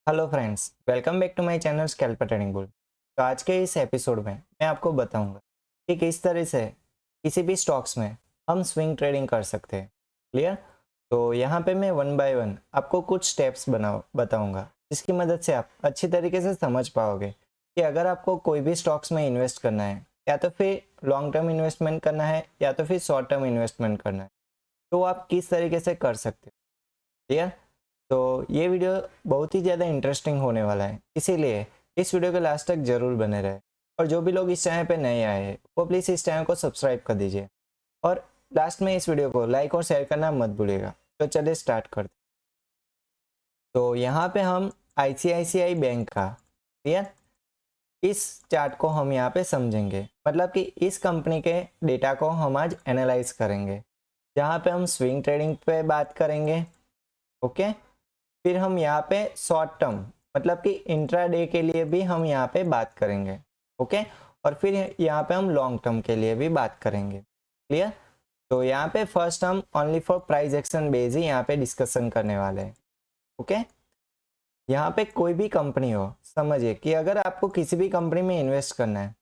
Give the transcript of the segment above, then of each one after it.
Hello friends, welcome back to my channel scalper trading bull. तो आज के इस एपिसोड में मैं आपको बताऊंगा कि किस तरह से किसी भी स्टॉक्स में हम स्विंग ट्रेडिंग कर सकते हैं। क्लियर? तो यहाँ पे मैं वन बाय वन आपको कुछ स्टेप्स बताऊंगा जिसकी मदद से आप अच्छी तरीके से समझ पाओगे कि अगर आपको कोई भी स्टॉक्स में इन्वेस्ट करना है, या तो फिर लॉन्ग टर्म इन्वेस्टमेंट करना है या तो फिर शॉर्ट टर्म इन्वेस्टमेंट करना है, तो आप किस तरीके से कर सकते हो। क्लियर? तो ये वीडियो बहुत ही ज़्यादा इंटरेस्टिंग होने वाला है, इसीलिए इस वीडियो के लास्ट तक ज़रूर बने रहे। और जो भी लोग इस चैनल पे नए आए हैं वो प्लीज़ इस चैनल को सब्सक्राइब कर दीजिए और लास्ट में इस वीडियो को लाइक और शेयर करना मत भूलिएगा। तो चलिए स्टार्ट करते। तो यहाँ पे हम आईसीआईसीआई बैंक का क्लियर इस चार्ट को हम यहाँ पे समझेंगे, मतलब कि इस कंपनी के डेटा को हम आज एनालाइज करेंगे, जहाँ पे हम स्विंग ट्रेडिंग पे बात करेंगे। ओके, फिर हम यहाँ पे शॉर्ट टर्म मतलब कि इंट्राडे के लिए भी हम यहाँ पे बात करेंगे। ओके, और फिर यहाँ पे हम लॉन्ग टर्म के लिए भी बात करेंगे। क्लियर? तो यहाँ पे फर्स्ट हम only for price action base ही यहाँ पे डिस्कशन करने वाले हैं। ओके, यहाँ पे कोई भी कंपनी हो, समझिए कि अगर आपको किसी भी कंपनी में इन्वेस्ट करना है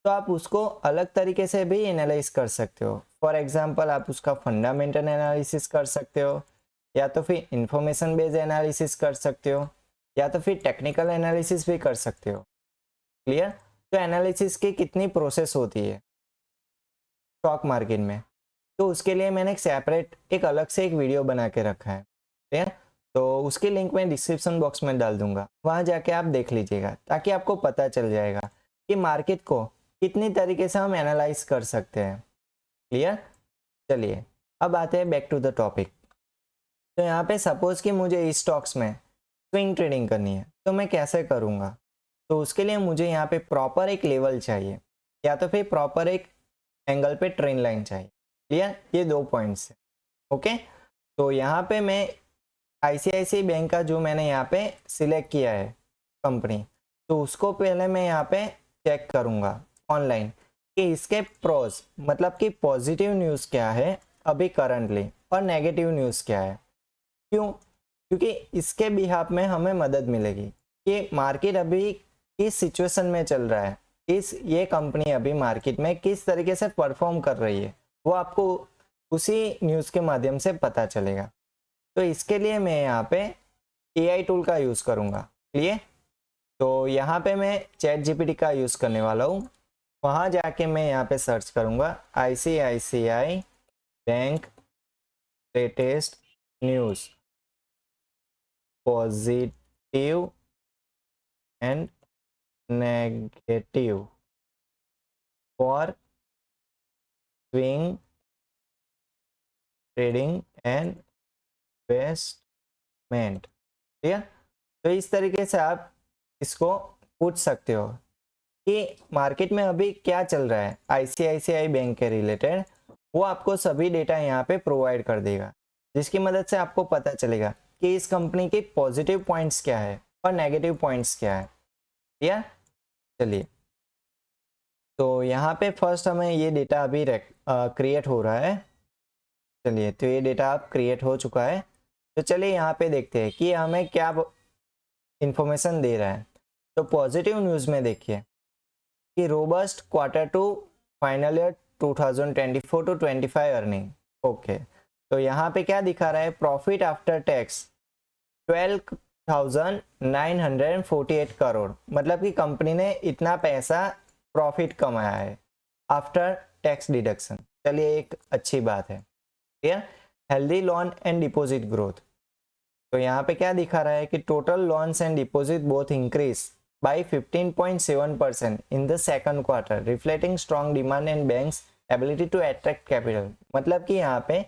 तो आप उसको अलग तरीके से भी एनालाइज कर सकते हो। फॉर एग्जाम्पल, आप उसका फंडामेंटल एनालिसिस कर सकते हो, या तो फिर इंफॉर्मेशन बेस्ड एनालिसिस कर सकते हो, या तो फिर टेक्निकल एनालिसिस भी कर सकते हो। क्लियर? तो एनालिसिस की कितनी प्रोसेस होती है स्टॉक मार्केट में, तो उसके लिए मैंने एक अलग से एक वीडियो बना के रखा है। क्लियर? तो उसकी लिंक मैं डिस्क्रिप्शन बॉक्स में डाल दूंगा, वहां जाके आप देख लीजिएगा ताकि आपको पता चल जाएगा कि मार्केट को कितनी तरीके से हम एनालाइज कर सकते हैं। क्लियर? चलिए अब आते हैं बैक टू द टॉपिक। तो यहाँ पे सपोज कि मुझे इस स्टॉक्स में स्विंग ट्रेडिंग करनी है, तो मैं कैसे करूँगा? तो उसके लिए मुझे यहाँ पे प्रॉपर एक लेवल चाहिए, या तो फिर प्रॉपर एक एंगल पे ट्रेंड लाइन चाहिए। क्लियर? ये दो पॉइंट्स है। ओके, तो यहाँ पे मैं आईसीआईसीआई बैंक का जो मैंने यहाँ पे सिलेक्ट किया है कंपनी, तो उसको पहले मैं यहाँ पे चेक करूँगा ऑनलाइन कि इसके प्रोज मतलब कि पॉजिटिव न्यूज़ क्या है अभी करंटली, और नेगेटिव न्यूज़ क्या है। क्यों? क्योंकि इसके बिहाफ में हमें मदद मिलेगी कि मार्केट अभी किस सिचुएशन में चल रहा है, ये कंपनी अभी मार्केट में किस तरीके से परफॉर्म कर रही है, वो आपको उसी न्यूज़ के माध्यम से पता चलेगा। तो इसके लिए मैं यहाँ पे एआई टूल का यूज़ करूँगा। क्लियर? तो यहाँ पे मैं चैट जीपीटी का यूज़ करने वाला हूँ। वहाँ जाके मैं यहाँ पे सर्च करूँगा ICICI bank latest news positive and negative for swing trading and investment. ठीक है? तो इस तरीके से आप इसको पूछ सकते हो कि मार्केट में अभी क्या चल रहा है आईसीआईसीआई बैंक के रिलेटेड। वो आपको सभी डेटा यहाँ पे प्रोवाइड कर देगा, जिसकी मदद से आपको पता चलेगा कि इस कंपनी के पॉजिटिव पॉइंट्स क्या है और नेगेटिव पॉइंट्स क्या है। या चलिए, तो यहाँ पे फर्स्ट हमें ये डेटा अभी क्रिएट हो रहा है। चलिए, तो ये डेटा अब क्रिएट हो चुका है। तो चलिए यहाँ पे देखते हैं कि हमें क्या इंफॉर्मेशन दे रहा है। तो पॉजिटिव न्यूज़ में देखिए कि robust quarter two final year 2024 to 25 earning. Okay, तो यहाँ पे क्या दिखा रहा है? प्रॉफिट आफ्टर टैक्स 12,948 करोड़, मतलब कि कंपनी ने इतना पैसा प्रॉफिट कमाया है आफ्टर टैक्स डिडक्शन। चलिए, एक अच्छी बात है। Clear? Healthy loan and deposit growth. तो यहाँ पे क्या दिखा रहा है कि total loans and deposit both increase by 15.7% in the second quarter, reflecting strong demand and banks ability to attract capital। मतलब कि यहाँ पे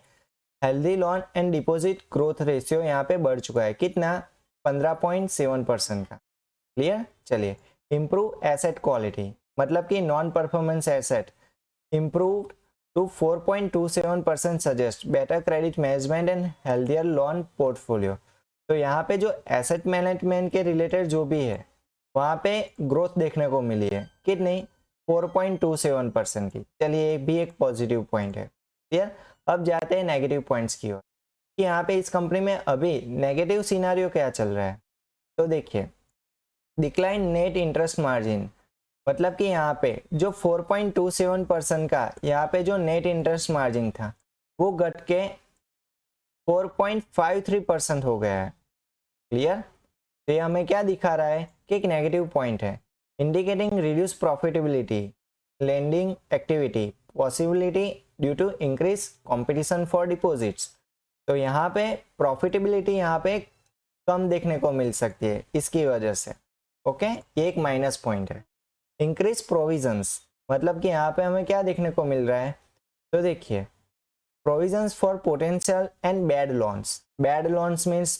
healthy loan and deposit growth ratio यहाँ पे बढ़ चुका है। कितना? 15.7% का। क्लियर? चलिए, इम्प्रूव एसेट क्वालिटी, मतलब कि non performance asset improve to 4.27%, suggest better credit management and healthier loan portfolio. तो यहाँ पे जो एसेट मैनेजमेंट के रिलेटेड जो भी है, वहाँ पे ग्रोथ देखने को मिली है। कितनी? 4.27% की। चलिए, ये भी एक पॉजिटिव पॉइंट है। क्लियर? अब जाते हैं नेगेटिव पॉइंट्स की ओर कि यहाँ पे इस कंपनी में अभी नेगेटिव सिनारियो क्या चल रहा है। तो देखिए डिक्लाइन नेट इंटरेस्ट मार्जिन, मतलब कि यहाँ पे जो 4.27% का यहाँ पे जो नेट इंटरेस्ट मार्जिन था वो घट के 4.53% हो गया है। क्लियर? तो ये हमें क्या दिखा रहा है कि एक नेगेटिव पॉइंट है, indicating reduce profitability lending activity possibility due to increase competition for deposits. तो यहाँ पे प्रॉफिटेबिलिटी यहाँ पे कम देखने को मिल सकती है इसकी वजह से। ओके, ये एक माइनस पॉइंट है। इंक्रीज प्रोविजंस, मतलब कि यहाँ पे हमें क्या देखने को मिल रहा है, तो देखिए provisions for potential and bad loans. Bad loans means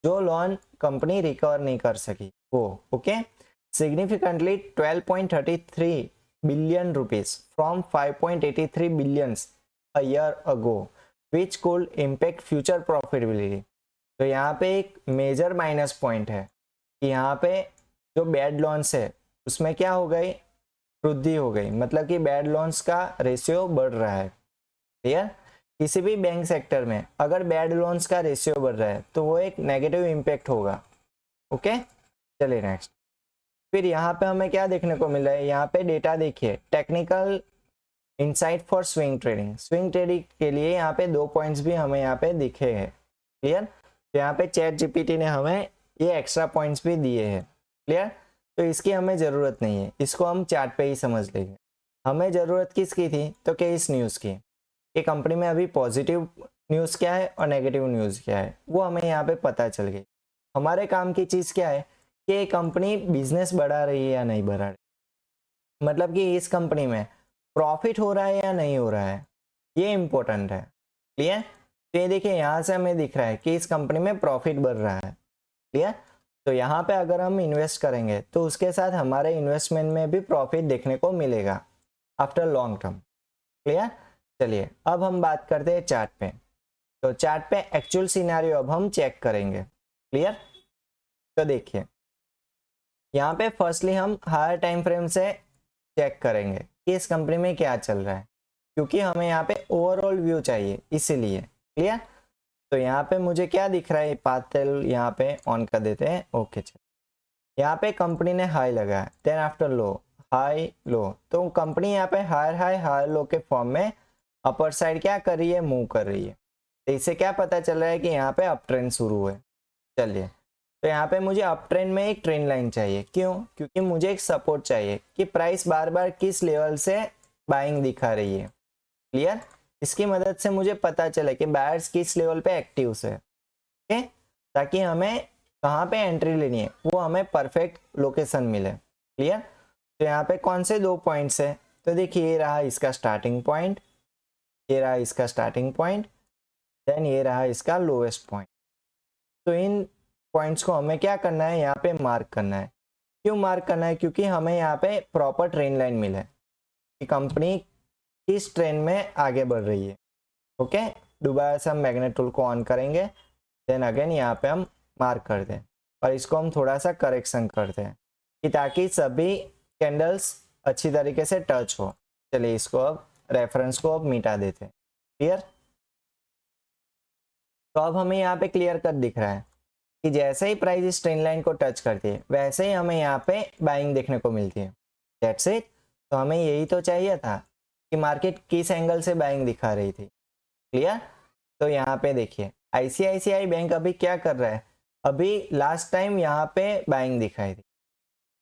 जो लोन कंपनी रिकवर नहीं कर सकी वो। Okay, significantly 12.33 billion rupees from 5.83 billions a year ago which could impact future profitability. तो यहाँ पे एक मेजर माइनस पॉइंट है कि यहाँ पे जो बैड लोन्स है उसमें क्या हो गई, वृद्धि हो गई, मतलब कि बैड लोन्स का रेशियो बढ़ रहा है। क्लियर? किसी भी बैंक सेक्टर में अगर बैड लोन्स का रेशियो बढ़ रहा है तो वो एक नेगेटिव इम्पैक्ट होगा। ओके, चलिए नेक्स्ट। फिर यहाँ पे हमें क्या देखने को मिल रहा है, यहाँ पे डेटा देखिए, technical insight for swing trading. Swing trading के लिए यहाँ पे 2 पॉइंट्स भी हमें यहाँ पे दिखे हैं। क्लियर? तो यहाँ पे चैट जीपीटी ने हमें ये एक्स्ट्रा पॉइंट्स भी दिए हैं। क्लियर? तो इसकी हमें ज़रूरत नहीं है, इसको हम चार्ट पे ही समझ लेंगे। हमें ज़रूरत किसकी थी, तो कि इस न्यूज़ की, कि कंपनी में अभी पॉजिटिव न्यूज़ क्या है और नेगेटिव न्यूज़ क्या है वो हमें यहाँ पे पता चल गई। हमारे काम की चीज़ क्या है कि कंपनी बिजनेस बढ़ा रही है या नहीं बढ़ा रही, मतलब कि इस कंपनी में प्रॉफिट हो रहा है या नहीं हो रहा है, ये इम्पोर्टेंट है। क्लियर? तो ये देखिए यहाँ से हमें दिख रहा है कि इस कंपनी में प्रॉफिट बढ़ रहा है। क्लियर? तो यहाँ पे अगर हम इन्वेस्ट करेंगे तो उसके साथ हमारे इन्वेस्टमेंट में भी प्रॉफिट देखने को मिलेगा आफ्टर लॉन्ग टर्म। क्लियर? चलिए अब हम बात करते हैं चार्ट पे। तो चार्ट पे एक्चुअल सिनेरियो अब हम चेक करेंगे। क्लियर? तो देखिए यहाँ पे फर्स्टली हम हायर टाइम फ्रेम से चेक करेंगे कि इस कंपनी में क्या चल रहा है, क्योंकि हमें यहाँ पे ओवरऑल व्यू चाहिए इसीलिए। क्लियर? तो यहाँ पे मुझे क्या दिख रहा है, पाथेल यहाँ पे ऑन कर देते हैं। ओके, चलो यहाँ पे कंपनी ने हाई लगाया, देन आफ्टर लो हाई लो, तो कंपनी यहाँ पे हायर हाई हायर लो के फॉर्म में अपर साइड क्या कर रही है, मूव कर रही है। तो इससे क्या पता चल रहा है कि यहाँ पे अप ट्रेंड शुरू है। चलिए, तो यहाँ पे मुझे अप ट्रेंड में एक ट्रेंड लाइन चाहिए, क्यों, क्योंकि मुझे एक सपोर्ट चाहिए कि प्राइस बार बार किस लेवल से बाइंग दिखा रही है। क्लियर? इसकी मदद से मुझे पता चले कि बायर्स किस लेवल पे एक्टिव है। ओके, ताकि हमें कहाँ पे एंट्री लेनी है वो हमें परफेक्ट लोकेशन मिले। क्लियर? तो यहाँ पे कौन से 2 पॉइंट्स है, तो देखिए ये रहा इसका स्टार्टिंग पॉइंट, ये रहा इसका स्टार्टिंग पॉइंट, देन ये रहा इसका लोएस्ट पॉइंट। तो इन पॉइंट्स को हमें क्या करना है, यहाँ पे मार्क करना है। क्यों मार्क करना है, क्योंकि हमें यहाँ पे प्रॉपर ट्रेंड लाइन मिले कि कंपनी किस ट्रेंड में आगे बढ़ रही है। ओके, दोबारा से हम मैग्नेट टूल को ऑन करेंगे, देन अगेन यहाँ पे हम मार्क कर दें और इसको हम थोड़ा सा करेक्शन करते हैं कि ताकि सभी कैंडल्स अच्छी तरीके से टच हो। चलिए इसको अब रेफरेंस को अब मिटा देते हैं। क्लियर? तो अब हमें यहाँ पे क्लियर कट दिख रहा है कि जैसे ही प्राइस इस ट्रेंड लाइन को टच करती है वैसे ही हमें यहाँ पे बाइंग देखने को मिलती है। That's it. तो हमें यही तो चाहिए था कि मार्केट किस एंगल से बाइंग दिखा रही थी। क्लियर? तो यहाँ पे देखिए आईसीआईसीआई बैंक अभी क्या कर रहा है, अभी लास्ट टाइम यहाँ पे बाइंग दिखाई थी।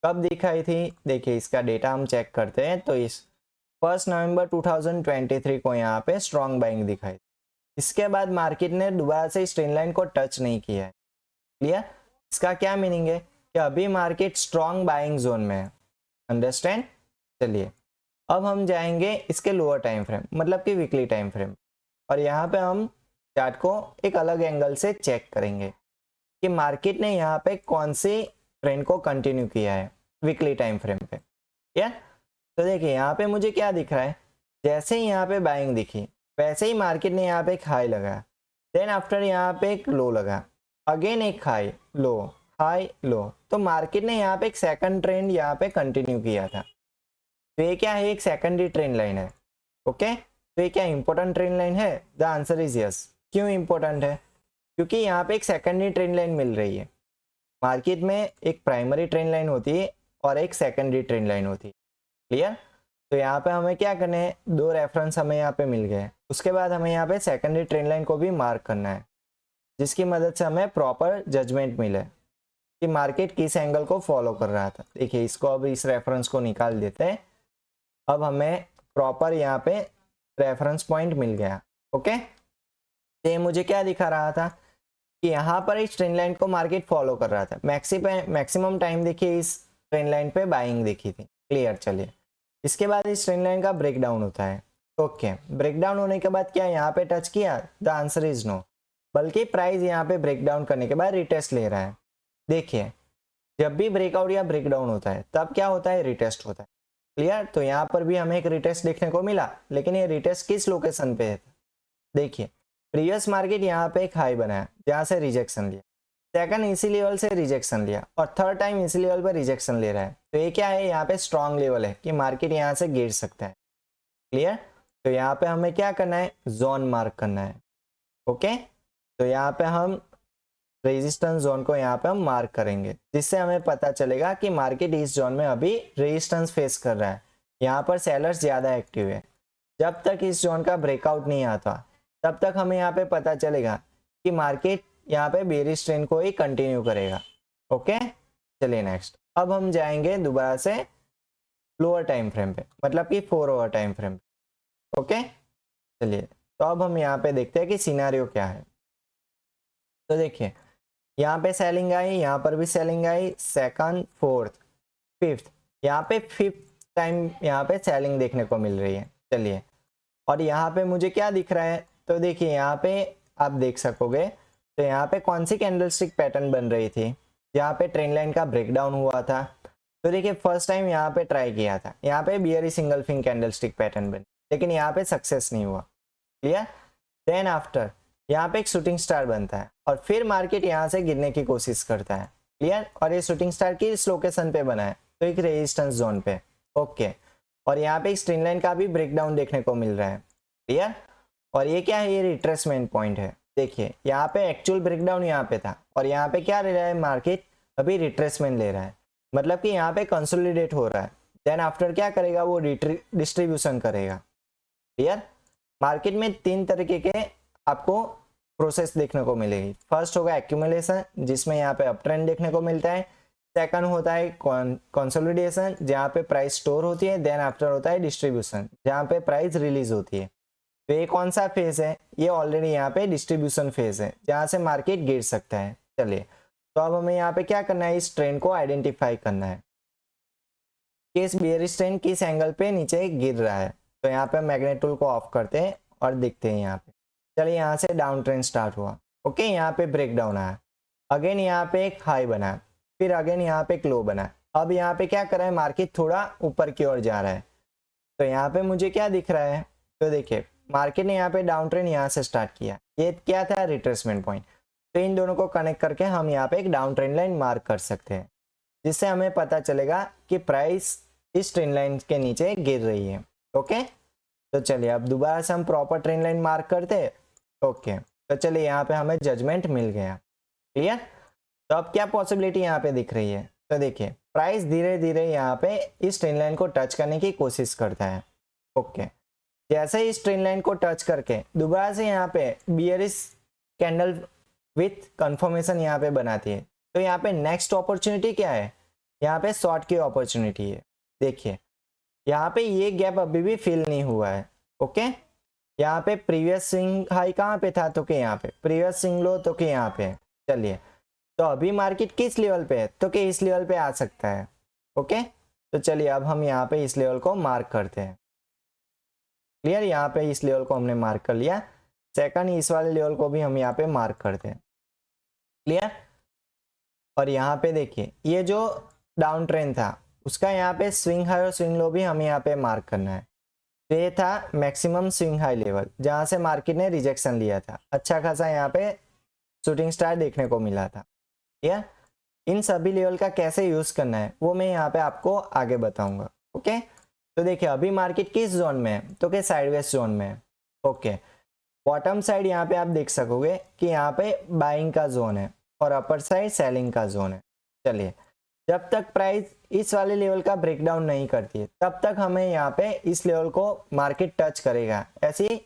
कब दिखाई थी, देखिए इसका डेटा हम चेक करते हैं। तो इस 1 नवंबर 2023 को यहाँ पे स्ट्रॉन्ग बाइंग दिखाई। इसके बाद मार्केट ने दोबारा से इस ट्रेंड लाइन को टच नहीं किया है। क्लियर? इसका क्या मीनिंग है कि अभी मार्केट स्ट्रॉन्ग बाइंग जोन में है। अंडरस्टैंड? चलिए अब हम जाएंगे इसके लोअर टाइम फ्रेम, मतलब कि वीकली टाइम फ्रेम, और यहाँ पे हम चार्ट को एक अलग एंगल से चेक करेंगे कि मार्केट ने यहाँ पे कौन सी ट्रेंड को कंटिन्यू किया है वीकली टाइम फ्रेम पे। या तो देखिए यहाँ पे मुझे क्या दिख रहा है, जैसे ही यहाँ पे बाइंग दिखी वैसे ही मार्केट ने यहाँ पे एक हाई लगाया, देन आफ्टर यहाँ पे एक लो लगा, अगेन एक हाई लो, तो मार्केट ने यहाँ पे एक सेकंड ट्रेंड यहाँ पे कंटिन्यू किया था। तो ये क्या है, एक सेकेंडरी ट्रेंड लाइन है। ओके, तो ये क्या इंपॉर्टेंट ट्रेंड लाइन है? The answer is yes. क्यों इंपॉर्टेंट है? क्योंकि यहाँ पे एक सेकेंडरी ट्रेंड लाइन मिल रही है मार्केट में एक प्राइमरी ट्रेंड लाइन होती है और एक सेकेंडरी ट्रेंड लाइन होती है। क्लियर? तो यहाँ पे हमें क्या करना है, दो रेफरेंस हमें यहाँ पे मिल गए। उसके बाद हमें यहाँ पे सेकेंडरी ट्रेंड लाइन को भी मार्क करना है, जिसकी मदद से हमें प्रॉपर जजमेंट मिले कि मार्केट किस एंगल को फॉलो कर रहा था। देखिए इसको अब इस रेफरेंस को निकाल देते हैं। अब हमें प्रॉपर यहाँ पे रेफरेंस पॉइंट मिल गया। ओके, तो ये मुझे क्या दिखा रहा था कि यहाँ पर इस ट्रेंड लाइन को मार्केट फॉलो कर रहा था। मैक्सिमम टाइम देखिए इस ट्रेंड लाइन पे बाइंग देखी थी। क्लियर? चलिए, इसके बाद इस ट्रेंड लाइन का ब्रेकडाउन होता है। ओके, ब्रेकडाउन होने के बाद क्या यहाँ पे टच किया? द आंसर इज नो, बल्कि प्राइस यहाँ पे ब्रेकडाउन करने के बाद रिटेस्ट ले रहा है। देखिए जब भी ब्रेकआउट या ब्रेकडाउन होता है तब क्या होता है? रिटेस्ट होता है। क्लियर? तो यहाँ पर भी हमें एक रिटेस्ट देखने को मिला, लेकिन ये रिटेस्ट किस लोकेशन पे है? देखिए प्रीवियस मार्केट यहाँ पे एक हाई बनाया जहाँ से रिजेक्शन लिया, सेकंड इसी लेवल से रिजेक्शन लिया और थर्ड टाइम इसी लेवल पर रिजेक्शन ले रहा है। तो ये क्या है? यहाँ पे स्ट्रॉन्ग लेवल है कि मार्केट यहाँ से गिर सकता है। क्लियर? तो यहाँ पे हमें क्या करना है? जोन मार्क करना है। ओके, तो यहाँ पे हम रेजिस्टेंस जोन को यहाँ पे हम मार्क करेंगे, जिससे हमें पता चलेगा कि मार्केट इस जोन में अभी रेजिस्टेंस फेस कर रहा है। यहाँ पर सेलर्स ज़्यादा एक्टिव है। जब तक इस जोन का ब्रेकआउट नहीं आता तब तक हमें यहाँ पे पता चलेगा कि मार्केट यहाँ पे बेरिश ट्रेंड को ही कंटिन्यू करेगा। ओके, चलिए नेक्स्ट। अब हम जाएंगे दोबारा से लोअर टाइम फ्रेम पे, मतलब कि 4 आवर टाइम फ्रेम पे। ओके, चलिए तो अब हम यहाँ पे देखते हैं कि सिनेरियो क्या है। तो देखिए यहाँ पे सेलिंग आई, यहाँ पर भी सेलिंग आई, सेकंड, फोर्थ, फिफ्थ, यहाँ पे फिफ्थ टाइम यहाँ पे सेलिंग देखने को मिल रही है। चलिए, और यहाँ पे मुझे क्या दिख रहा है? तो देखिए यहाँ पे आप देख सकोगे, तो यहाँ पे कौन सी कैंडलस्टिक पैटर्न बन रही थी? यहाँ पे ट्रेंड लाइन का ब्रेकडाउन हुआ था। तो देखिए फर्स्ट टाइम यहाँ पे ट्राई किया था, यहाँ पे बियरी सिंगल फिंग कैंडलस्टिक पैटर्न बनी, लेकिन यहाँ पे सक्सेस नहीं हुआ। क्लियर? देन आफ्टर यहाँ पे एक शूटिंग स्टार बनता है और फिर मार्केट यहाँ से गिरने की कोशिश करता है। क्लियर? और ये शूटिंग स्टार किस लोकेशन पे बना है? तो एक रेजिस्टेंस जोन पे। ओके, और यहाँ पे एक ट्रेंड लाइन का भी ब्रेकडाउन देखने को मिल रहा है। क्लियर? और ये क्या है? ये रिट्रेसमेंट पॉइंट है। देखिए यहाँ पे एक्चुअल ब्रेकडाउन यहाँ पे था और यहाँ पे क्या ले रहा है? मार्केट अभी रिट्रेसमेंट ले रहा है, मतलब कि यहाँ पे कंसोलिडेट हो रहा है। देन आफ्टर क्या करेगा? वो डिस्ट्रीब्यूशन करेगा। क्लियर? मार्केट में 3 तरीके के आपको प्रोसेस देखने को मिलेगी। फर्स्ट होगा एक्यूमुलेशन, जिसमें यहाँ पे अप ट्रेंड देखने को मिलता है। सेकंड होता है कंसोलिडेशन, जहाँ पे प्राइस स्टोर होती है। देन आफ्टर होता है डिस्ट्रीब्यूशन, जहाँ पे प्राइस रिलीज होती है। तो ये कौन सा फेज है? ये ऑलरेडी यहाँ पे डिस्ट्रीब्यूशन फेज है, जहाँ से मार्केट गिर सकता है। चलिए, तो अब हमें यहाँ पे क्या करना है? इस ट्रेंड को आइडेंटिफाई करना है कि इस बेयरिश ट्रेंड किस एंगल पे नीचे गिर रहा है। तो यहाँ पे मैग्नेट टूल को ऑफ करते हैं और देखते हैं यहाँ पे। चलिए, यहाँ से डाउन ट्रेंड स्टार्ट हुआ। ओके, यहाँ पे ब्रेक डाउन आया, अगेन यहाँ पे एक हाई बना, फिर अगेन यहाँ पे एक लो बना। अब यहाँ पे क्या कर रहा है? मार्केट थोड़ा ऊपर की ओर जा रहा है। तो यहाँ पे मुझे क्या दिख रहा है? तो देखिए मार्केट ने यहाँ पे डाउन ट्रेंड यहाँ से स्टार्ट किया, ये क्या था? Retracement point. तो इन दोनों को कनेक्ट करके हम यहाँ पे एक डाउन ट्रेंड लाइन मार्क कर सकते हैं, जिससे हमें पता चलेगा कि प्राइस इस ट्रेंड लाइन के नीचे गिर रही है। ओके, तो चलिए अब दोबारा से हम प्रॉपर ट्रेंड लाइन मार्क करते हैं। ओके, तो चलिए यहाँ पे हमें जजमेंट मिल गया। क्लियर? तो अब क्या पॉसिबिलिटी यहाँ पे दिख रही है? तो देखिए प्राइस धीरे धीरे यहाँ पे इस ट्रेंड लाइन को टच करने की कोशिश करता है। ओके, जैसे ही इस ट्रेंड लाइन को टच करके दोबारा से यहाँ पे बियरिश कैंडल विथ कंफर्मेशन यहाँ पे बनाती है। तो यहाँ पे नेक्स्ट अपॉर्चुनिटी क्या है? यहाँ पे शॉर्ट की अपॉर्चुनिटी है। देखिए यहाँ पे ये गैप अभी भी फिल नहीं हुआ है। ओके, यहाँ पे प्रीवियस स्विंग हाई कहाँ पे था? तो कि यहाँ पे। प्रीवियस स्विंग लो तो कि यहाँ पे। चलिए, तो अभी मार्केट किस लेवल पे है? तो कि इस लेवल पे आ सकता है। ओके, तो चलिए अब हम यहाँ पे इस लेवल को मार्क करते हैं। क्लियर? यहाँ पे इस लेवल को हमने मार्क कर लिया। सेकंड इस वाले लेवल को भी हम यहाँ पे मार्क करते हैं। क्लियर? और यहाँ पे देखिए ये जो डाउन ट्रेंड था उसका यहाँ पे स्विंग हाई और स्विंग लो भी हमें यहाँ पे मार्क करना है। तो ये था मैक्सिमम स्विंग हाई लेवल, जहाँ से मार्केट ने रिजेक्शन लिया था। अच्छा खासा यहाँ पे शूटिंग स्टार देखने को मिला था। या इन सभी लेवल का कैसे यूज करना है वो मैं यहाँ पे आपको आगे बताऊंगा। ओके, तो देखिए अभी मार्केट किस जोन में है? तो क्या साइडवेज जोन में है। ओके, बॉटम साइड यहाँ पे आप देख सकोगे कि यहाँ पे बाइंग का जोन है और अपर साइड सेलिंग का जोन है। चलिए, जब तक प्राइस इस वाले लेवल का ब्रेकडाउन नहीं करती है तब तक हमें यहाँ पे इस लेवल को मार्केट टच करेगा ऐसी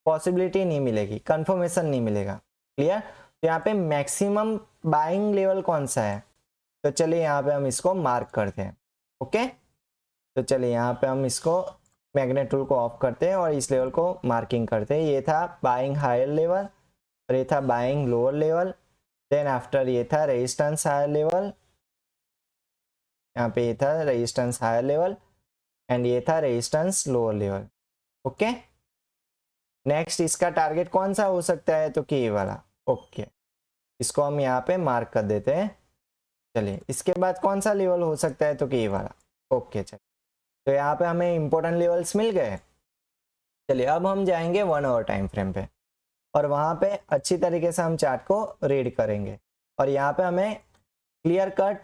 पॉसिबिलिटी नहीं मिलेगी, कंफर्मेशन नहीं मिलेगा। क्लियर? तो यहाँ पे मैक्सिमम बाइंग लेवल कौन सा है, तो चलिए यहाँ पे हम इसको मार्क करते हैं। ओके, तो चलिए यहाँ पे हम इसको मैग्नेट टूल को ऑफ करते हैं और इस लेवल को मार्किंग करते हैं। ये था बाइंग हायर लेवल और ये था buying lower level, then after ये था रेजिस्टेंस हायर लेवल, यहाँ पे ये था रेजिस्टेंस हायर लेवल एंड ये था resistance lower level. Okay, next इसका टारगेट कौन सा हो सकता है, तो कि ये वाला। ओके, इसको हम यहाँ पे मार्क कर देते हैं। चलिए, इसके बाद कौन सा लेवल हो सकता है, तो कि ये वाला। ओके, चलिए, तो यहाँ पे हमें इंपॉर्टेंट लेवल्स मिल गए। चलिए, अब हम जाएंगे 1 आवर टाइम फ्रेम पे और वहाँ पे अच्छी तरीके से हम चार्ट को रीड करेंगे और यहाँ पे हमें क्लियर कट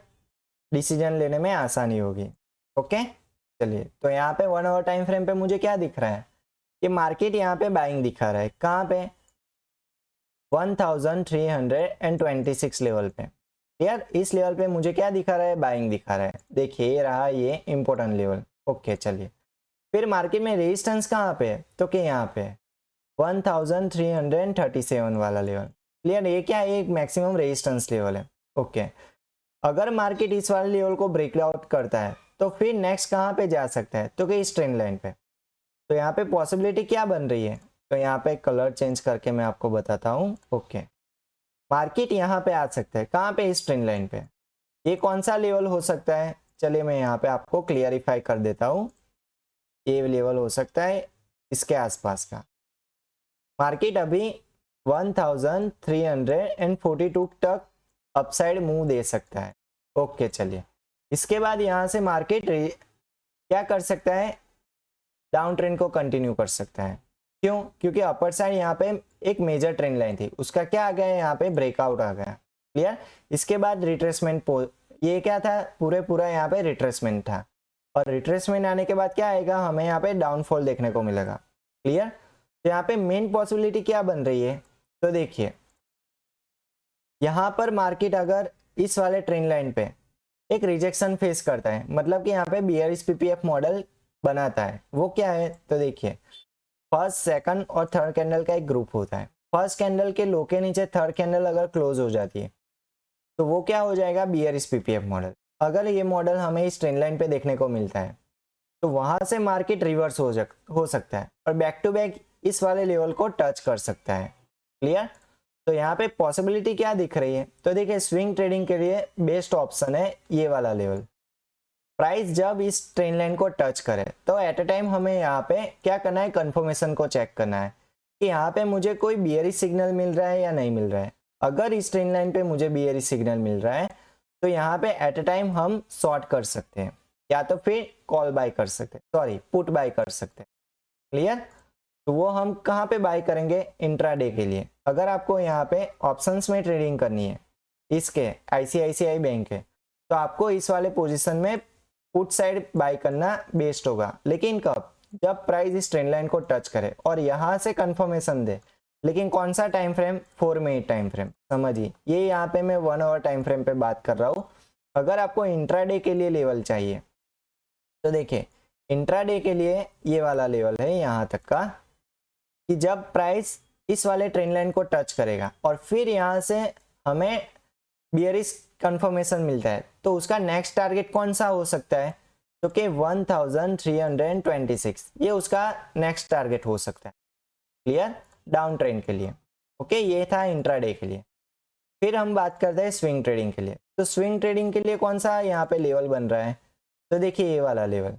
डिसीजन लेने में आसानी होगी। ओके, चलिए, तो यहाँ पे 1 आवर टाइम फ्रेम पे मुझे क्या दिख रहा है कि मार्केट यहाँ पे बाइंग दिखा रहा है। कहाँ पे? 1326 लेवल पे। यार, इस लेवल पे मुझे क्या दिखा रहा है, बाइंग दिखा रहा है। देखिए, ये रहा ये इंपॉर्टेंट लेवल। ओके, चलिए, फिर मार्केट में रेजिस्टेंस कहाँ पे है, तो कि यहाँ पे 1337 वाला लेवल। क्लियर? ये क्या है, एक मैक्सिमम रेजिस्टेंस लेवल है। ओके, अगर मार्केट इस वाले लेवल को ब्रेकआउट करता है तो फिर नेक्स्ट कहाँ पे जा सकता है, तो कि इस ट्रेंड लाइन पे। तो यहाँ पे पॉसिबिलिटी क्या बन रही है, तो यहाँ पे कलर चेंज करके मैं आपको बताता हूँ। ओके, मार्केट यहाँ पे आ सकता है। कहाँ पे? इस ट्रेंड लाइन पे। ये कौन सा लेवल हो सकता है, चलिए मैं यहाँ पे आपको क्लियरिफाई कर देता हूँ। ये लेवल हो सकता है इसके आसपास का। मार्केट अभी 1342 तक अपसाइड मूव दे सकता है। ओके, चलिए, इसके बाद यहाँ से मार्केट क्या कर सकता है, डाउन ट्रेंड को कंटिन्यू कर सकता है। क्यों? क्योंकि अपर साइड यहाँ पे एक मेजर ट्रेंड लाइन थी, उसका क्या आ गया, यहाँ पे ब्रेकआउट आ गया। क्लियर? इसके बाद रिट्रेसमेंट, ये क्या था, पूरा यहाँ पे रिट्रेसमेंट था और रिट्रेसमेंट आने के बाद क्या आएगा, हमें यहाँ पे डाउनफॉल देखने को मिलेगा। क्लियर? तो यहाँ पे मेन पॉसिबिलिटी क्या बन रही है, तो देखिए यहाँ पर मार्केट अगर इस वाले ट्रेंड लाइन पे एक रिजेक्शन फेस करता है, मतलब कि यहाँ पे बियरिश पीपीएफ मॉडल बनाता है, वो क्या है, तो देखिए फर्स्ट, सेकंड और थर्ड कैंडल का एक ग्रुप होता है। फर्स्ट कैंडल के लो के नीचे थर्ड कैंडल अगर क्लोज हो जाती है तो वो क्या हो जाएगा, बियरिश पीपीएफ मॉडल। अगर ये मॉडल हमें इस ट्रेंड लाइन पे देखने को मिलता है तो वहां से मार्केट रिवर्स हो सकता है और बैक टू बैक इस वाले लेवल को टच कर सकता है। क्लियर? तो यहाँ पे पॉसिबिलिटी क्या दिख रही है, तो देखिए स्विंग ट्रेडिंग के लिए बेस्ट ऑप्शन है ये वाला लेवल। प्राइस जब इस ट्रेंड लाइन को टच करे तो एट अ टाइम हमें यहाँ पे क्या करना है, कंफर्मेशन को चेक करना है कि यहाँ पे मुझे कोई बियरिश सिग्नल मिल रहा है या नहीं मिल रहा है। अगर इस ट्रेंड लाइन पे मुझे बियरिश सिग्नल मिल रहा है तो यहाँ पे एट अ टाइम हम शॉर्ट कर सकते हैं या तो फिर कॉल बाय कर सकते हैं, सॉरी पुट बाय कर सकते हैं। क्लियर? तो वो हम कहाँ पे बाय करेंगे, इंट्राडे के लिए। अगर आपको यहाँ पे ऑप्शंस में ट्रेडिंग करनी है इसके आईसीआईसीआई बैंक के, तो आपको इस वाले पोजीशन में पुट साइड बाय करना बेस्ट होगा। लेकिन कब, जब प्राइस इस ट्रेंड लाइन को टच करे और यहाँ से कंफर्मेशन दे। लेकिन कौन सा time frame, 4 minute time frame. समझिए, ये यहाँ पे मैं 1 आवर टाइम फ्रेम पे बात कर रहा हूँ। अगर आपको इंट्राडे के लिए लेवल चाहिए तो देखिए इंट्राडे के लिए ये वाला लेवल है यहाँ तक का, कि जब प्राइस इस वाले ट्रेंड लाइन को टच करेगा और फिर यहाँ से हमें बियरिश कंफर्मेशन मिलता है तो उसका नेक्स्ट टारगेट कौन सा हो सकता है, तो कि 1326 ये उसका नेक्स्ट टारगेट हो सकता है। क्लियर? डाउन ट्रेंड के लिए। ओके, ये था इंट्राडे के लिए। फिर हम बात करते हैं स्विंग ट्रेडिंग के लिए। तो स्विंग ट्रेडिंग के लिए कौन सा यहाँ पे लेवल बन रहा है, तो देखिए ये वाला लेवल।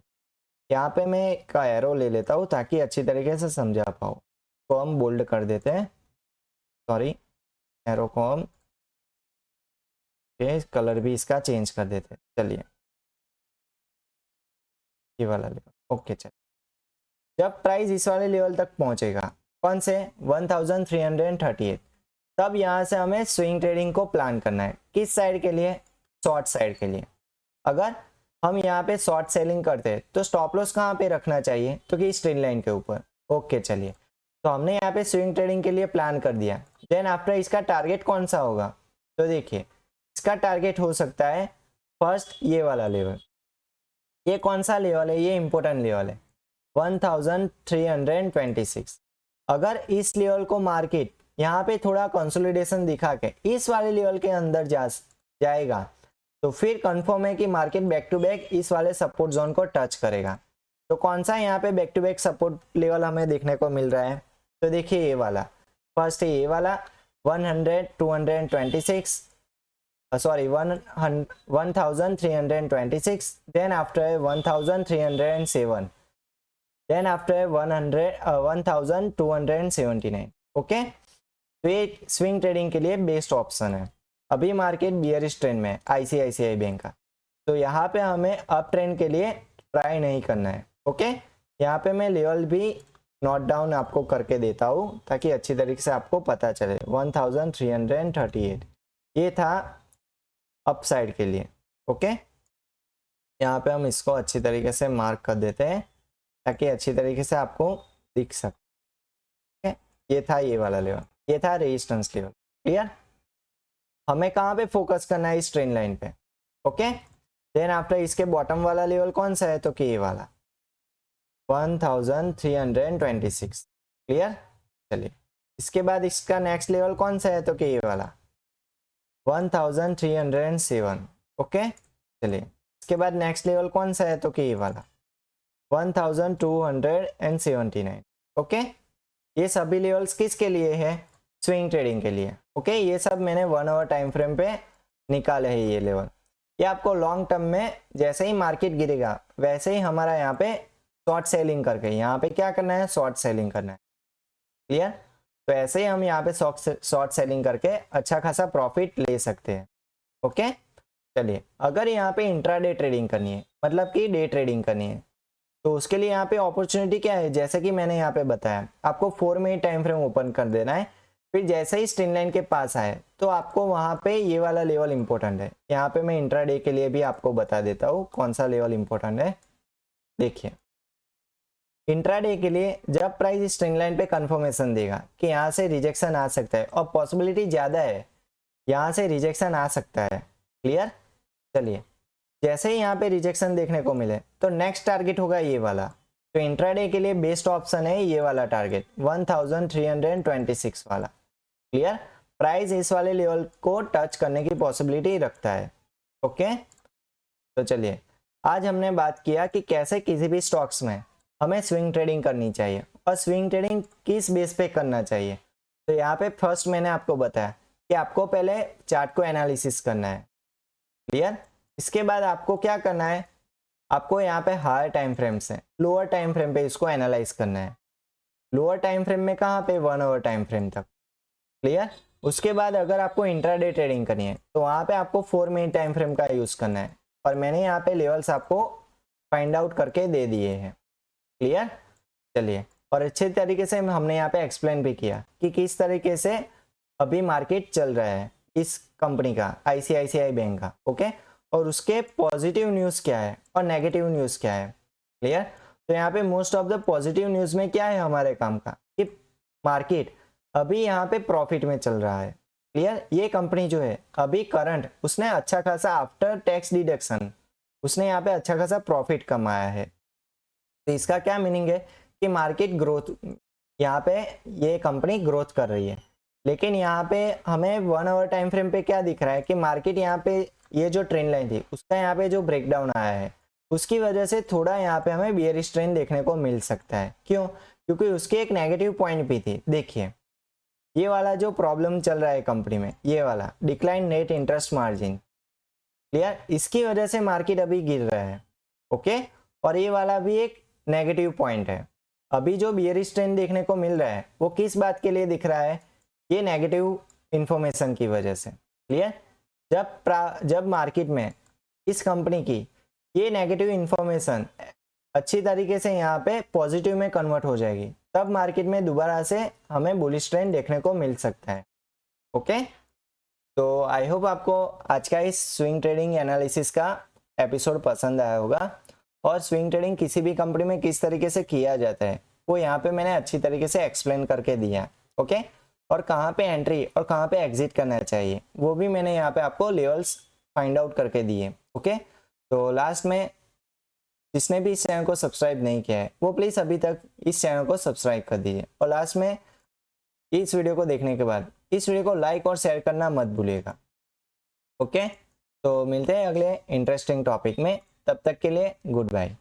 यहाँ पे मैं का एरो ले लेता हूँ ताकि अच्छी तरीके से समझा पाऊँ। तो हम बोल्ड कर देते हैं, सॉरी, एरो को हम कलर भी इसका चेंज कर देते हैं। चलिए, ये वाला लेवल। ओके, चलिए, जब प्राइस इस वाले लेवल तक पहुंचेगा, कौन से 1338, तब यहाँ से हमें स्विंग ट्रेडिंग को प्लान करना है। किस साइड के लिए, शॉर्ट साइड के लिए। अगर हम यहाँ पे शॉर्ट सेलिंग करते हैं तो स्टॉप लॉस कहाँ पे रखना चाहिए, तो कि इस ट्रेंड लाइन के ऊपर। ओके, चलिए, तो हमने यहाँ पे स्विंग ट्रेडिंग के लिए प्लान कर दिया। देन आफ्टर इसका टारगेट कौन सा होगा, तो देखिए इसका टारगेट हो सकता है फर्स्ट ये वाला लेवल, ये कौन सा लेवल है, ये इंपॉर्टेंट लेवल है 1326। अगर इस लेवल को मार्केट यहाँ पे थोड़ा कंसोलिडेशन दिखा के इस वाले लेवल के अंदर जाएगा तो फिर कंफर्म है कि मार्केट बैक टू बैक इस वाले सपोर्ट जोन को टच करेगा। तो कौन सा यहाँ पे back to back support level हमें देखने को मिल रहा है, तो देखिए ये वाला, फर्स्ट है ये वाला 1326, sorry 1326, then after 1307, then after 1279। Okay, तो ये स्विंग ट्रेडिंग के लिए बेस्ट ऑप्शन है। अभी मार्केट बियरिश ट्रेंड में है आईसीआईसीआई बैंक का, तो यहाँ पे हमें अप ट्रेंड के लिए ट्राई नहीं करना है। ओके, यहाँ पे मैं लेवल भी नोट डाउन आपको करके देता हूँ ताकि अच्छी तरीके से आपको पता चले। 1338 ये था अप साइड के लिए। ओके, यहाँ पे हम इसको अच्छी तरीके से मार्क कर देते हैं ताकि अच्छी तरीके से आपको दिख सके। ये था ये वाला लेवल, ये था रेजिस्टेंस लेवल। क्लियर, हमें कहाँ पे फोकस करना है, इस ट्रेंड लाइन पे। ओके, देन आफ्टर इसके बॉटम वाला लेवल कौन सा है, तो कि ये वाला 1326। क्लियर, चलिए इसके बाद इसका नेक्स्ट लेवल कौन सा है, तो कि ये वाला 1307। ओके, चलिए इसके बाद नेक्स्ट लेवल कौन सा है, तो कि ये वाला 1279। ओके, ये सभी लेवल्स किसके लिए है, स्विंग ट्रेडिंग के लिए। ओके, ये सब मैंने 1 आवर टाइम फ्रेम पे निकाले हैं ये लेवल। ये आपको लॉन्ग टर्म में जैसे ही मार्केट गिरेगा वैसे ही हमारा यहाँ पे शॉर्ट सेलिंग करके यहाँ पे क्या करना है, शॉर्ट सेलिंग करना है। क्लियर, तो ऐसे ही हम यहाँ पे शॉर्ट सेलिंग करके अच्छा खासा प्रॉफिट ले सकते हैं। ओके, चलिए अगर यहाँ पे इंट्राडे ट्रेडिंग करनी है, मतलब कि डे ट्रेडिंग करनी है, तो उसके लिए यहाँ पे अपॉर्चुनिटी क्या है, जैसे कि मैंने यहाँ पे बताया आपको 4 मिनट टाइम फ्रेम ओपन कर देना है। फिर जैसे ही स्ट्रेंड लाइन के पास आए तो आपको वहाँ पे ये वाला लेवल इंपॉर्टेंट है। यहाँ पे मैं इंट्राडे के लिए भी आपको बता देता हूँ कौन सा लेवल इंपॉर्टेंट है। देखिए इंट्राडे के लिए जब प्राइस स्ट्रेंड लाइन पे कंफर्मेशन देगा कि यहाँ से रिजेक्शन आ सकता है और पॉसिबिलिटी ज़्यादा है यहाँ से रिजेक्शन आ सकता है। क्लियर, चलिए जैसे ही यहाँ पे रिजेक्शन देखने को मिले तो नेक्स्ट टारगेट होगा ये वाला। तो इंट्राडे के लिए बेस्ट ऑप्शन है ये वाला टारगेट 1326 वाला। क्लियर, प्राइस इस वाले लेवल को टच करने की पॉसिबिलिटी रखता है। ओके, तो चलिए आज हमने बात किया कि कैसे किसी भी स्टॉक्स में हमें स्विंग ट्रेडिंग करनी चाहिए और स्विंग ट्रेडिंग किस बेस पे करना चाहिए। तो यहाँ पे फर्स्ट मैंने आपको बताया कि आपको पहले चार्ट को एनालिसिस करना है। क्लियर, इसके बाद आपको क्या करना है, आपको यहाँ पे हायर टाइम फ्रेम से लोअर टाइम फ्रेम पे इसको एनालाइज करना है। लोअर टाइम फ्रेम में कहाँ पे, 1 आवर टाइम फ्रेम तक। क्लियर, उसके बाद अगर आपको इंट्राडे ट्रेडिंग करनी है तो वहाँ पे आपको 4 मिनट टाइम फ्रेम का यूज करना है और मैंने यहाँ पे लेवल्स आपको फाइंड आउट करके दे दिए हैं। क्लियर, चलिए और अच्छे तरीके से हमने यहाँ पे एक्सप्लेन भी किया कि किस तरीके से अभी मार्केट चल रहा है इस कंपनी का, आईसीआईसीआई बैंक का। ओके, और उसके पॉजिटिव न्यूज़ क्या है और नेगेटिव न्यूज़ क्या है। क्लियर, तो यहाँ पे most of the positive news में क्या है हमारे काम का कि मार्केट अभी यहाँ पे प्रॉफिट में चल रहा है। क्लियर, ये कंपनी जो है अभी करंट उसने अच्छा खासा आफ्टर टैक्स डिडक्शन उसने यहाँ पे अच्छा खासा प्रॉफिट कमाया है। तो इसका क्या मीनिंग है कि मार्केट ग्रोथ, यहाँ पे ये कंपनी ग्रोथ कर रही है। लेकिन यहाँ पे हमें 1 आवर टाइम फ्रेम पे क्या दिख रहा है कि मार्केट यहाँ पे ये जो ट्रेंड लाइन थी उसका यहाँ पे जो ब्रेकडाउन आया है उसकी वजह से थोड़ा यहाँ पे हमें बियरिश ट्रेंड देखने को मिल सकता है। क्यों, क्योंकि उसके एक नेगेटिव पॉइंट भी थी। देखिए ये वाला जो प्रॉब्लम चल रहा है कंपनी में, ये वाला decline net interest margin. Clear, इसकी वजह से मार्केट अभी गिर रहा है। ओके, और ये वाला भी एक नेगेटिव पॉइंट है। अभी जो बियरिश ट्रेंड देखने को मिल रहा है वो किस बात के लिए दिख रहा है, ये नेगेटिव इंफॉर्मेशन की वजह से। क्लियर, जब मार्केट में इस कंपनी की ये नेगेटिव इंफॉर्मेशन अच्छी तरीके से यहाँ पे पॉजिटिव में कन्वर्ट हो जाएगी तब मार्केट में दोबारा से हमें बुलिश ट्रेंड देखने को मिल सकता है। ओके, तो आई होप आपको आज का इस स्विंग ट्रेडिंग एनालिसिस का एपिसोड पसंद आया होगा और स्विंग ट्रेडिंग किसी भी कंपनी में किस तरीके से किया जाता है वो यहाँ पे मैंने अच्छी तरीके से एक्सप्लेन करके दिया। ओके, और कहाँ पे एंट्री और कहाँ पे एग्जिट करना चाहिए वो भी मैंने यहाँ पे आपको लेवल्स फाइंड आउट करके दिए। ओके, तो लास्ट में जिसने भी इस चैनल को सब्सक्राइब नहीं किया है वो प्लीज़ अभी तक इस चैनल को सब्सक्राइब कर दीजिए, और लास्ट में इस वीडियो को देखने के बाद इस वीडियो को लाइक और शेयर करना मत भूलिएगा। ओके, तो मिलते हैं अगले इंटरेस्टिंग टॉपिक में, तब तक के लिए गुड बाय।